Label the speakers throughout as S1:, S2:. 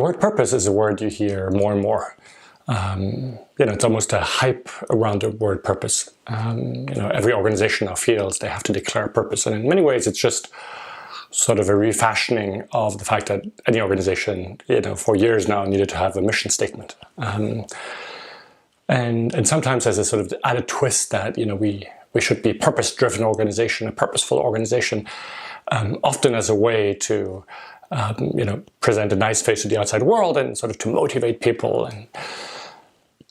S1: word purpose is a word you hear more and more. It's almost a hype around the word purpose. Every organization now feels they have to declare purpose, and in many ways it's just sort of a refashioning of the fact that any organization, for years now needed to have a mission statement. And sometimes there's a sort of added twist that, we should be a purpose-driven organization, a purposeful organization, often as a way to, present a nice face to the outside world and sort of to motivate people. And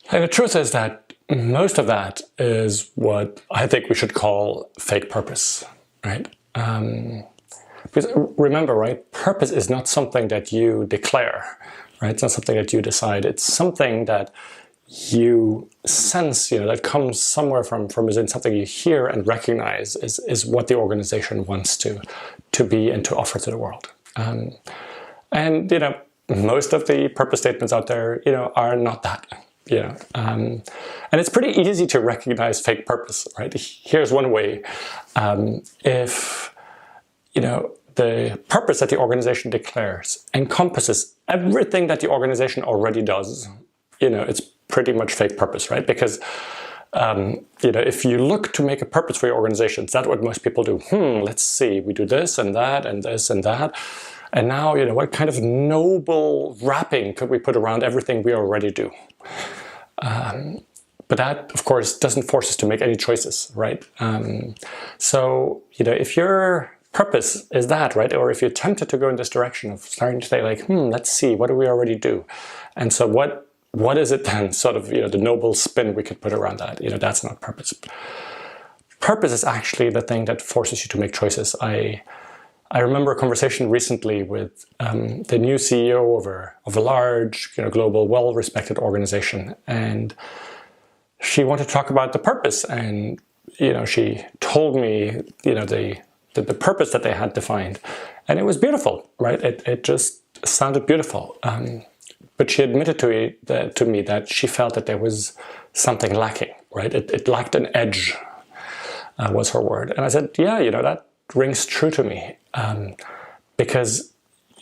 S1: the truth is that most of that is what I think we should call fake purpose, right? Because remember, right, purpose is not something that you declare, right? It's not something that you decide. It's something that you sense, that comes somewhere from within, something you hear and recognize is what the organization wants to be and to offer to the world. And most of the purpose statements out there, are not that. And it's pretty easy to recognize fake purpose, right? Here's one way. If the purpose that the organization declares encompasses everything that the organization already does, it's pretty much fake purpose, right? Because if you look to make a purpose for your organization, that's what most people do. Let's see, we do this and that and this and that. And now, what kind of noble wrapping could we put around everything we already do? But that, of course, doesn't force us to make any choices, right? So, if your purpose is that, right? Or if you're tempted to go in this direction of starting to say like, let's see, what do we already do? And so what is it then, sort of, the noble spin we could put around that? That's not purpose. Purpose is actually the thing that forces you to make choices. I remember a conversation recently with the new CEO of a large, global, well-respected organization, and she wanted to talk about the purpose, and she told me the purpose that they had defined, and it was beautiful, right? It just sounded beautiful. But she admitted to me that she felt that there was something lacking, right? It lacked an edge, was her word. And I said, yeah, that rings true to me. Because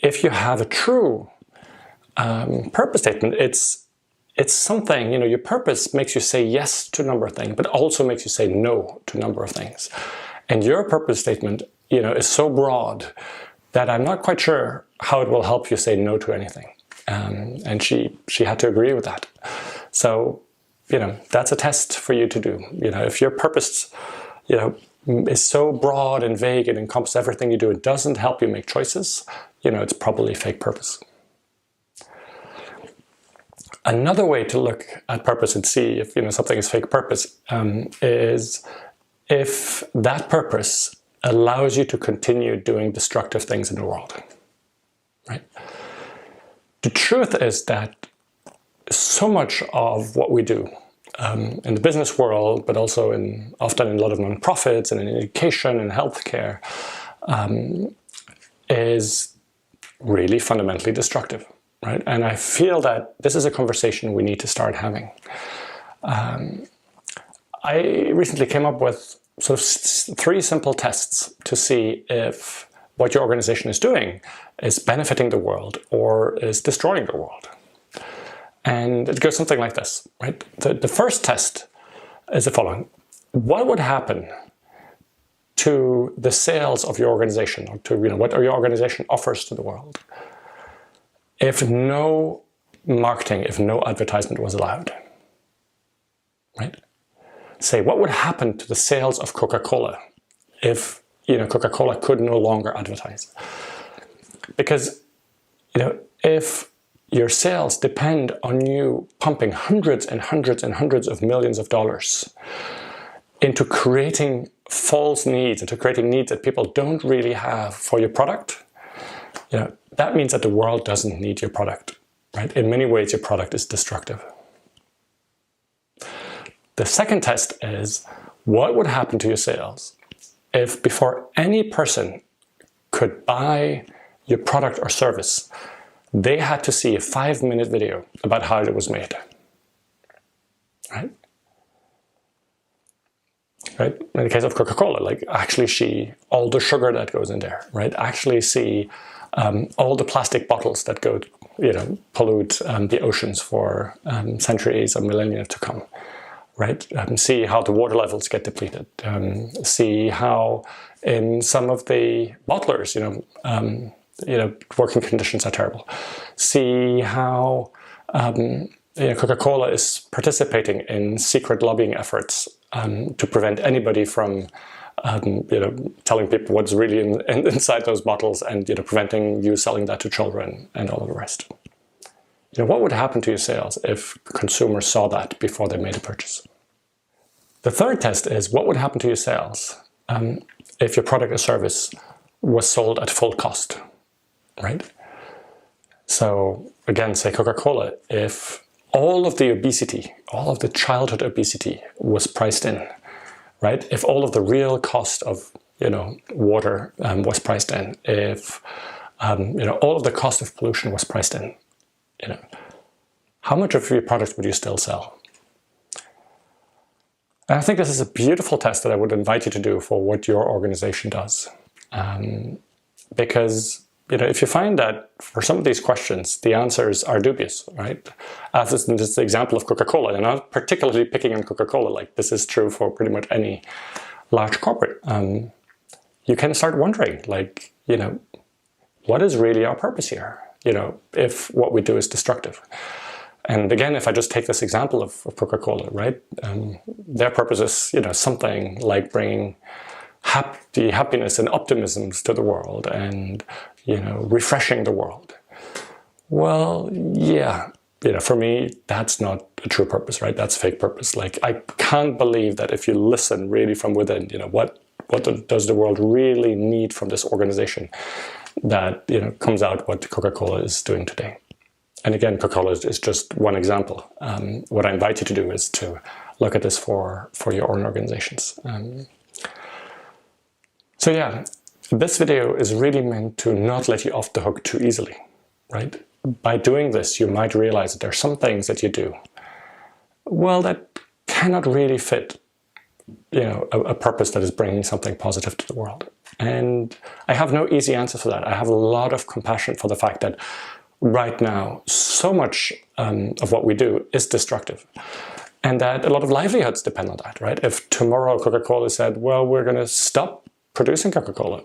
S1: if you have a true purpose statement, it's something, your purpose makes you say yes to a number of things, but also makes you say no to a number of things. And your purpose statement, is so broad that I'm not quite sure how it will help you say no to anything. And she had to agree with that. So, that's a test for you to do. If your purpose, is so broad and vague and encompasses everything you do, it doesn't help you make choices, it's probably fake purpose. Another way to look at purpose and see if, something is fake purpose is if that purpose allows you to continue doing destructive things in the world, right? The truth is that so much of what we do in the business world, but also often in a lot of nonprofits and in education and healthcare, is really fundamentally destructive, right? And I feel that this is a conversation we need to start having. I recently came up with sort of 3 simple tests to see if what your organization is doing is benefiting the world or is destroying the world. And it goes something like this, right? The first test is the following. What would happen to the sales of your organization, or to what your organization offers to the world, if no marketing, if no advertisement was allowed, right? Say, what would happen to the sales of Coca-Cola if Coca-Cola could no longer advertise? Because if your sales depend on you pumping hundreds and hundreds and hundreds of millions of dollars into creating false needs, into creating needs that people don't really have for your product, that means that the world doesn't need your product, right? In many ways, your product is destructive. The second test is, what would happen to your sales if before any person could buy your product or service, they had to see a 5-minute video about how it was made, right? Right? In the case of Coca-Cola, like actually see all the sugar that goes in there, right? Actually see all the plastic bottles that go pollute the oceans for centuries or millennia to come, right? See how the water levels get depleted. See how in some of the bottlers, working conditions are terrible. See how Coca-Cola is participating in secret lobbying efforts to prevent anybody from telling people what's really inside those bottles, and preventing you selling that to children and all of the rest. What would happen to your sales if consumers saw that before they made a purchase? The third test is what would happen to your sales if your product or service was sold at full cost, right? So again, say Coca-Cola, if all of the obesity, all of the childhood obesity was priced in, right? If all of the real cost of, water was priced in, if, all of the cost of pollution was priced in, how much of your product would you still sell? And I think this is a beautiful test that I would invite you to do for what your organization does. Because if you find that for some of these questions, the answers are dubious, right? As in this example of Coca-Cola, and I'm not particularly picking on Coca-Cola, like this is true for pretty much any large corporate. You can start wondering, like, what is really our purpose here? If what we do is destructive. And again, if I just take this example of Coca-Cola, right? Their purpose is, something like bringing happiness and optimisms to the world, and refreshing the world. Well, yeah, for me, that's not a true purpose, right? That's fake purpose. Like, I can't believe that if you listen really from within, what does the world really need from this organization, that comes out what Coca-Cola is doing today. And again, Coca-Cola is just one example. What I invite you to do is to look at this for your own organizations. So yeah, this video is really meant to not let you off the hook too easily, right? By doing this, you might realize that there are some things that you do, well, that cannot really fit, a purpose that is bringing something positive to the world. And I have no easy answer for that. I have a lot of compassion for the fact that right now, so much of what we do is destructive. And that a lot of livelihoods depend on that, right? If tomorrow Coca-Cola said, well, we're going to stop producing Coca-Cola,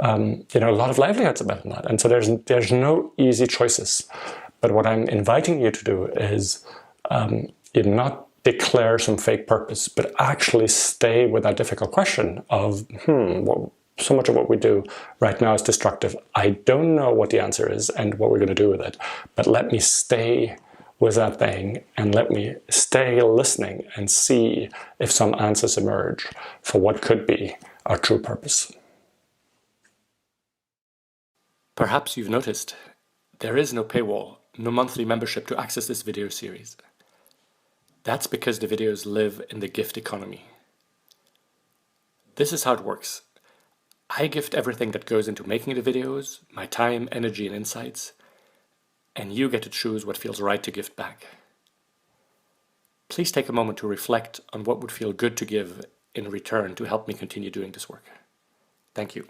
S1: a lot of livelihoods depend on that. And so there's no easy choices. But what I'm inviting you to do is not declare some fake purpose, but actually stay with that difficult question of, so much of what we do right now is destructive. I don't know what the answer is and what we're going to do with it, but let me stay with that thing, and let me stay listening and see if some answers emerge for what could be our true purpose.
S2: Perhaps you've noticed there is no paywall, no monthly membership to access this video series. That's because the videos live in the gift economy. This is how it works. I gift everything that goes into making the videos, my time, energy, and insights, and you get to choose what feels right to gift back. Please take a moment to reflect on what would feel good to give in return to help me continue doing this work. Thank you.